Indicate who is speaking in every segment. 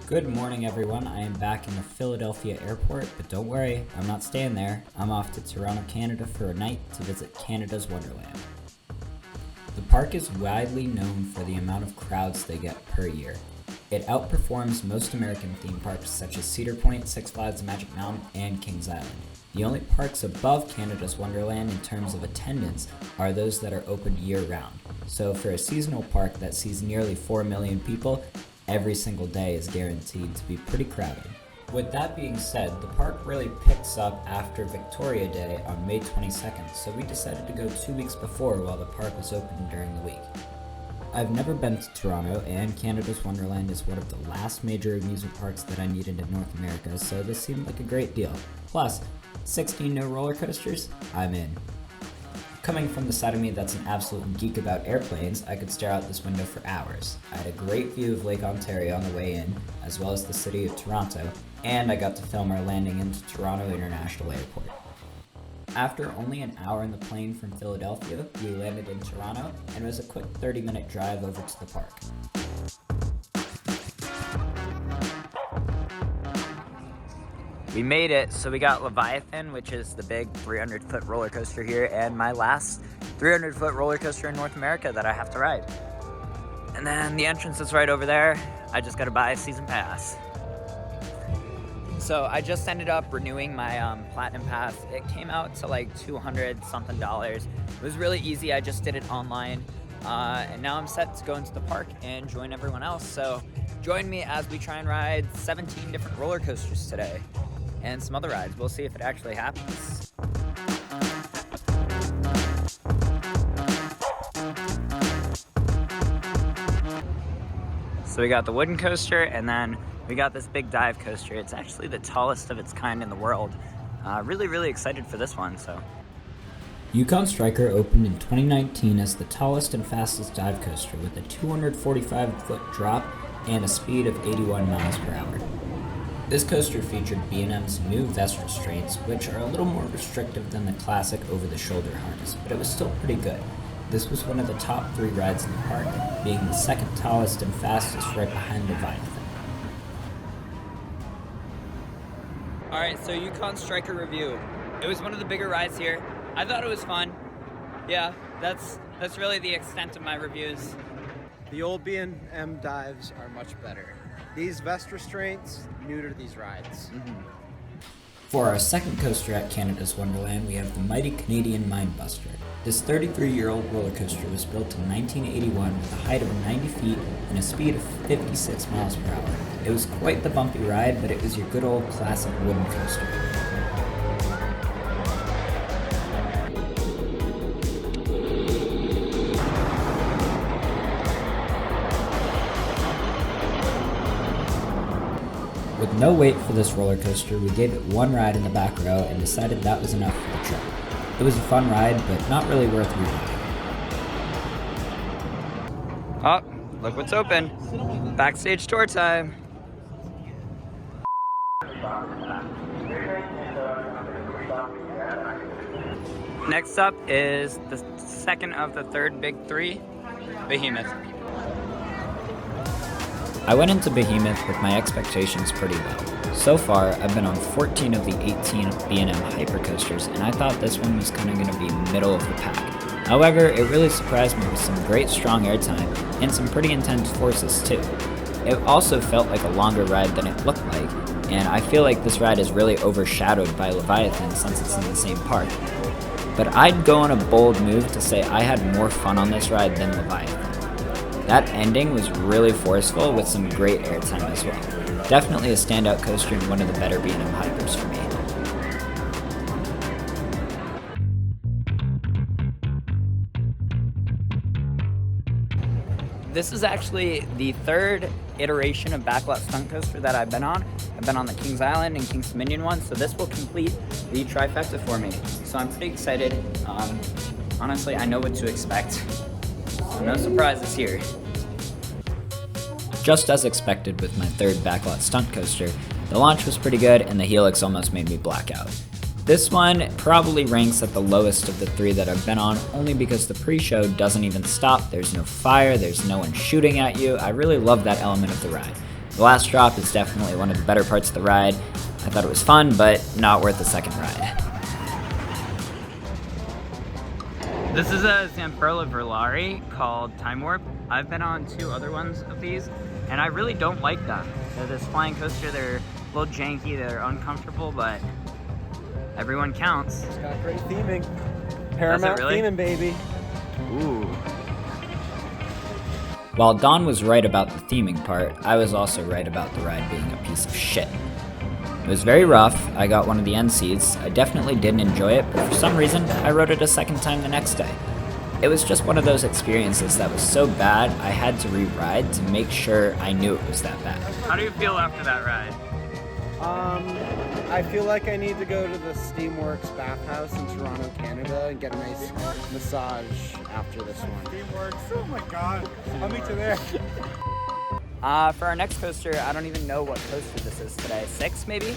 Speaker 1: Good morning, everyone. I am back in the Philadelphia airport, but don't worry, I'm not staying there. I'm off to Toronto, Canada for a night to visit Canada's Wonderland. The park is widely known for the amount of crowds they get per year. It outperforms most American theme parks such as Cedar Point, Six Flags Magic Mountain, and Kings Island. The only parks above Canada's Wonderland in terms of attendance are those that are open year-round. So for a seasonal park that sees nearly 4 million people, every single day is guaranteed to be pretty crowded. With that being said, the park really picks up after Victoria Day on May 22nd, so we decided to go 2 weeks before while the park was open during the week. I've never been to Toronto, and Canada's Wonderland is one of the last major amusement parks that I needed in North America, so this seemed like a great deal. Plus, 16 new roller coasters? I'm in. Coming from the side of me that's an absolute geek about airplanes, I could stare out this window for hours. I had a great view of Lake Ontario on the way in, as well as the city of Toronto, and I got to film our landing into Toronto International Airport. After only an hour in the plane from Philadelphia, we landed in Toronto, and it was a quick 30-minute drive over to the park.
Speaker 2: We made it, so we got Leviathan, which is the big 300-foot roller coaster here, and my last 300-foot roller coaster in North America that I have to ride. And then the entrance is right over there. I just gotta buy a season pass. So I just ended up renewing my Platinum Pass. It came out to like $200-something. It was really easy, I just did it online. And now I'm set to go into the park and join everyone else. So join me as we try and ride 17 different roller coasters today. And some other rides. We'll see if it actually happens. So we got the wooden coaster, and then we got this big dive coaster. It's actually the tallest of its kind in the world. Really excited for this one. So
Speaker 1: Yukon Striker opened in 2019 as the tallest and fastest dive coaster with a 245-foot drop and a speed of 81 miles per hour. This coaster featured B&M's new vest restraints, which are a little more restrictive than the classic over-the-shoulder harness, but it was still pretty good. This was one of the top 3 rides in the park, being the second tallest and fastest right behind Leviathan.
Speaker 2: Alright, so Yukon Striker review. It was one of the bigger rides here. I thought it was fun. Yeah, that's really the extent of my reviews.
Speaker 3: The old B&M dives are much better. These vest restraints, new to these rides.
Speaker 1: For our second coaster at Canada's Wonderland, we have the mighty Canadian Minebuster. This 33-year-old roller coaster was built in 1981 with a height of 90 feet and a speed of 56 miles per hour. It was quite the bumpy ride, but it was your good old classic wooden coaster. With no wait for this roller coaster, we gave it one ride in the back row and decided that was enough for the trip. It was a fun ride, but not really worth rewinding.
Speaker 2: Oh, look what's open. Backstage tour time. Next up is the second of the third big 3, Behemoth.
Speaker 1: I went into Behemoth with my expectations pretty low. So far, I've been on 14 of the 18 B&M hypercoasters, and I thought this one was kind of going to be middle of the pack. However, it really surprised me with some great strong airtime and some pretty intense forces too. It also felt like a longer ride than it looked like, and I feel like this ride is really overshadowed by Leviathan since it's in the same park. But I'd go on a bold move to say I had more fun on this ride than Leviathan. That ending was really forceful with some great airtime as well. Definitely a standout coaster and one of the better B&M hypers for me.
Speaker 2: This is actually the third iteration of Backlot Stunt Coaster that I've been on. I've been on the Kings Island and Kings Dominion one, so this will complete the trifecta for me. So I'm pretty excited. Honestly, I know what to expect. So no surprises here.
Speaker 1: Just as expected with my third Backlot Stunt Coaster, the launch was pretty good and the helix almost made me black out. This one probably ranks at the lowest of the 3 that I've been on, only because the pre-show doesn't even stop, there's no fire, there's no one shooting at you. I really love that element of the ride. The last drop is definitely one of the better parts of the ride. I thought it was fun, but not worth the second ride.
Speaker 2: This is a Zamperla Verlari called Time Warp. I've been on 2 other ones of these, and I really don't like them. They're this flying coaster, they're a little janky, they're uncomfortable, but everyone counts.
Speaker 3: It's got great theming. Paramount
Speaker 2: really?
Speaker 3: theming, baby.
Speaker 2: Ooh.
Speaker 1: While Don was right about the theming part, I was also right about the ride being a piece of shit. It was very rough. I got one of the end seats. I definitely didn't enjoy it, but for some reason, I rode it a second time the next day. It was just one of those experiences that was so bad, I had to re-ride to make sure I knew it was that bad.
Speaker 2: How do you feel after that ride?
Speaker 3: I feel like I need to go to the Steamworks bathhouse in Toronto, Canada, and get a nice massage after this one.
Speaker 4: Steamworks, oh my god, I'll meet you there.
Speaker 2: For our next coaster, I don't even know what coaster this is today. 6 maybe?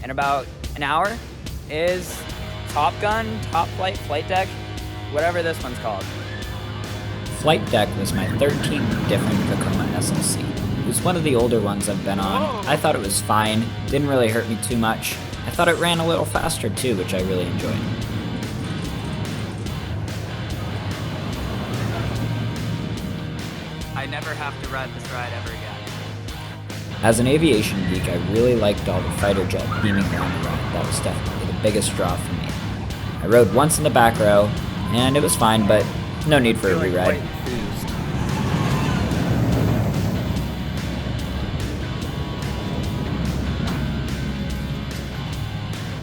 Speaker 2: In about an hour is Top Gun, Top Flight, Flight Deck, whatever this one's called.
Speaker 1: Flight Deck was my 13th different Vekoma SLC. It was one of the older ones I've been on. I thought it was fine, didn't really hurt me too much. I thought it ran a little faster too, which I really enjoyed.
Speaker 2: I never have to ride this ride ever again.
Speaker 1: As an aviation geek, I really liked all the fighter jet beaming around the ride. That was definitely the biggest draw for me. I rode once in the back row, and it was fine, but no need for a re-ride.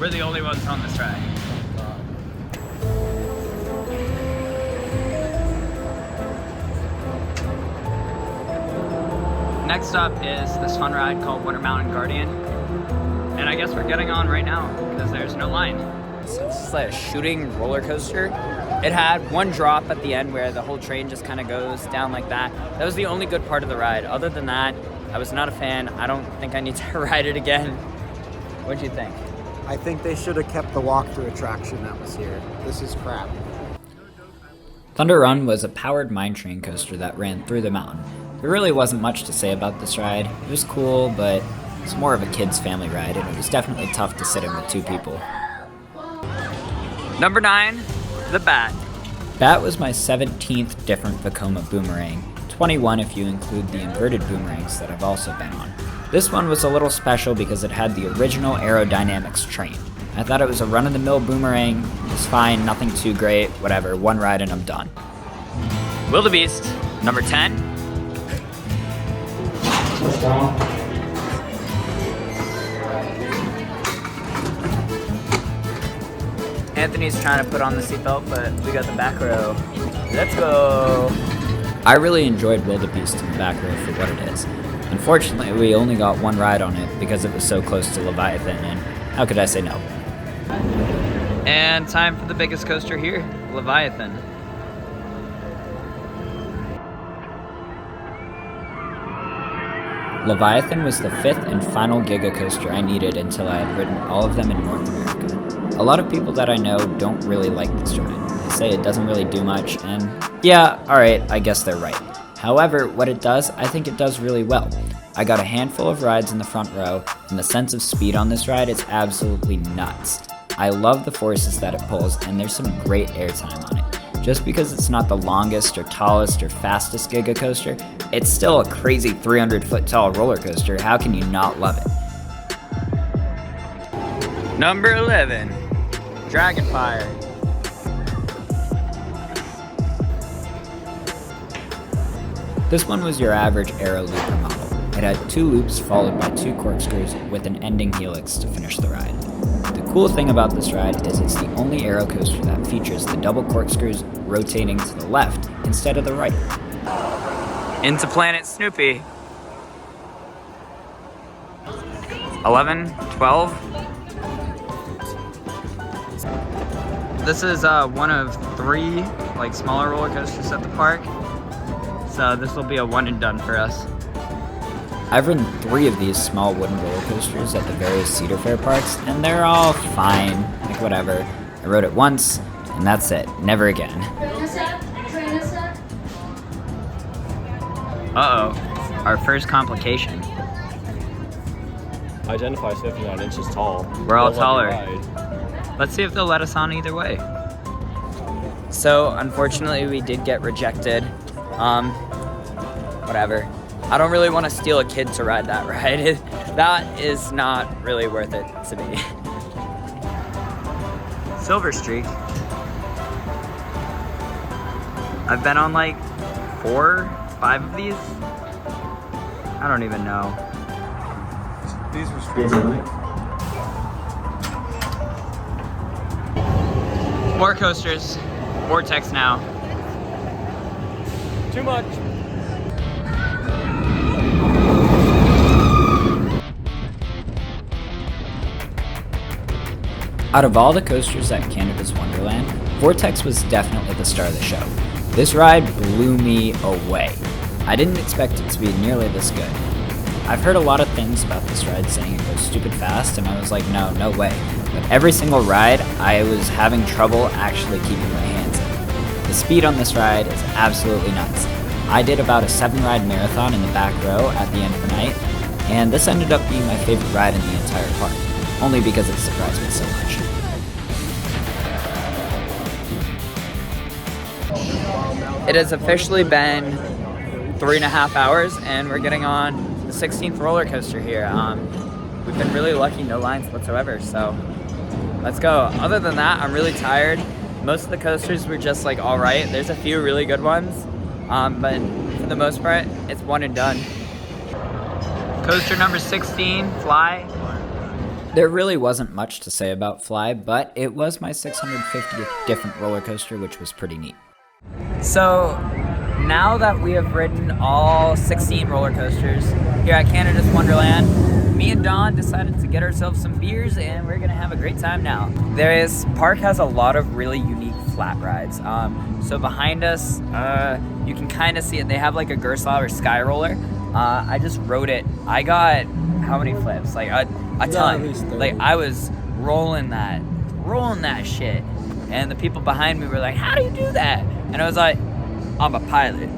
Speaker 2: We're the only ones on this ride. Next up is this fun ride called Winter Mountain Guardian. And I guess we're getting on right now because there's no line. So it's just like a shooting roller coaster. It had one drop at the end where the whole train just kind of goes down like that. That was the only good part of the ride. Other than that, I was not a fan. I don't think I need to ride it again. What'd you think?
Speaker 3: I think they should have kept the walkthrough attraction that was here. This is crap.
Speaker 1: Thunder Run was a powered mine train coaster that ran through the mountain. There really wasn't much to say about this ride. It was cool, but it's more of a kid's family ride, and it was definitely tough to sit in with 2 people.
Speaker 2: Number 9, the Bat.
Speaker 1: Bat was my 17th different Vekoma boomerang, 21 if you include the inverted boomerangs that I've also been on. This one was a little special because it had the original aerodynamics train. I thought it was a run-of-the-mill boomerang. It was fine, nothing too great, whatever, one ride and I'm done.
Speaker 2: Wilde Beast, number 10. Anthony's trying to put on the seatbelt, but we got the back row. Let's go!
Speaker 1: I really enjoyed Wilde Beast in the back row for what it is. Unfortunately, we only got one ride on it because it was so close to Leviathan, and how could I say no?
Speaker 2: And time for the biggest coaster here, Leviathan.
Speaker 1: Leviathan was the 5th and final Giga coaster I needed until I had ridden all of them in North America. A lot of people that I know don't really like this ride. They say it doesn't really do much, and yeah, alright, I guess they're right. However, what it does, I think it does really well. I got a handful of rides in the front row, and the sense of speed on this ride is absolutely nuts. I love the forces that it pulls, and there's some great airtime on it. Just because it's not the longest or tallest or fastest Giga coaster, it's still a crazy 300-foot tall roller coaster. How can you not love it?
Speaker 2: Number 11, Dragon Fyre.
Speaker 1: This one was your average aero looper model. It had 2 loops followed by 2 corkscrews with an ending helix to finish the ride. The cool thing about this ride is it's the only aero coaster that features the double corkscrews rotating to the left instead of the right.
Speaker 2: Into Planet Snoopy. 11, 12. This is one of 3 like smaller roller coasters at the park. So this will be a one and done for us.
Speaker 1: I've ridden 3 of these small wooden roller coasters at the various Cedar Fair parks, and they're all fine, like whatever. I rode it once, and that's it, never again.
Speaker 2: Uh-oh, our first complication.
Speaker 5: identify as 59 inches tall.
Speaker 2: We're all
Speaker 5: They'll let me
Speaker 2: taller.
Speaker 5: ride.
Speaker 2: Let's see if they'll let us on either way. So unfortunately we did get rejected. Whatever. I don't really want to steal a kid to ride that ride. That is not really worth it to me. Silver Streak. I've been on like 4, 5 of these. I don't even know.
Speaker 4: These were streets, I think.
Speaker 2: More coasters. Vortex now.
Speaker 5: Too much.
Speaker 1: Out of all the coasters at Canada's Wonderland, Vortex was definitely the star of the show. This ride blew me away. I didn't expect it to be nearly this good. I've heard a lot of things about this ride saying it goes stupid fast, and I was like, no way. But every single ride, I was having trouble actually keeping my hands in. The speed on this ride is absolutely nuts. I did about a 7-ride marathon in the back row at the end of the night, and this ended up being my favorite ride in the entire park, only because it surprised me so much.
Speaker 2: It has officially been 3.5 hours, and we're getting on the 16th roller coaster here. We've been really lucky, no lines whatsoever, so let's go. Other than that, I'm really tired. Most of the coasters were just like all right. There's a few really good ones, but for the most part, it's one and done. Coaster number 16, Fly.
Speaker 1: There really wasn't much to say about Fly, but it was my 650th different roller coaster, which was pretty neat.
Speaker 2: So now that we have ridden all 16 roller coasters here at Canada's Wonderland, me and Dawn decided to get ourselves some beers and we're gonna have a great time now. Park has a lot of really unique flat rides. So behind us, you can kind of see it. They have like a Gerstlauer or Sky Roller. I just rode it. I got how many flips? Like a ton. Like I was rolling that shit. And the people behind me were like, how do you do that? And I was like, I'm a pilot.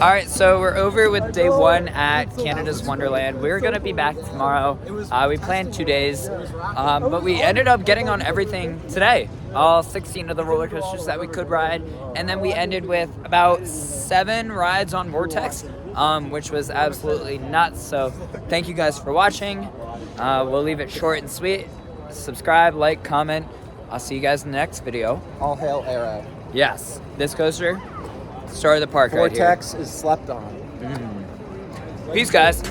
Speaker 2: All right, so we're over with day 1 at Canada's Wonderland. We're gonna be back tomorrow. We planned 2 days, but we ended up getting on everything today. All 16 of the roller coasters that we could ride. And then we ended with about 7 rides on Vortex, which was absolutely nuts. So thank you guys for watching. We'll leave it short and sweet. Subscribe, like, comment. I'll see you guys in the next video.
Speaker 3: All hail Arrow.
Speaker 2: Yes, this coaster, star of the park right here.
Speaker 3: Vortex is slept on.
Speaker 2: Peace, guys.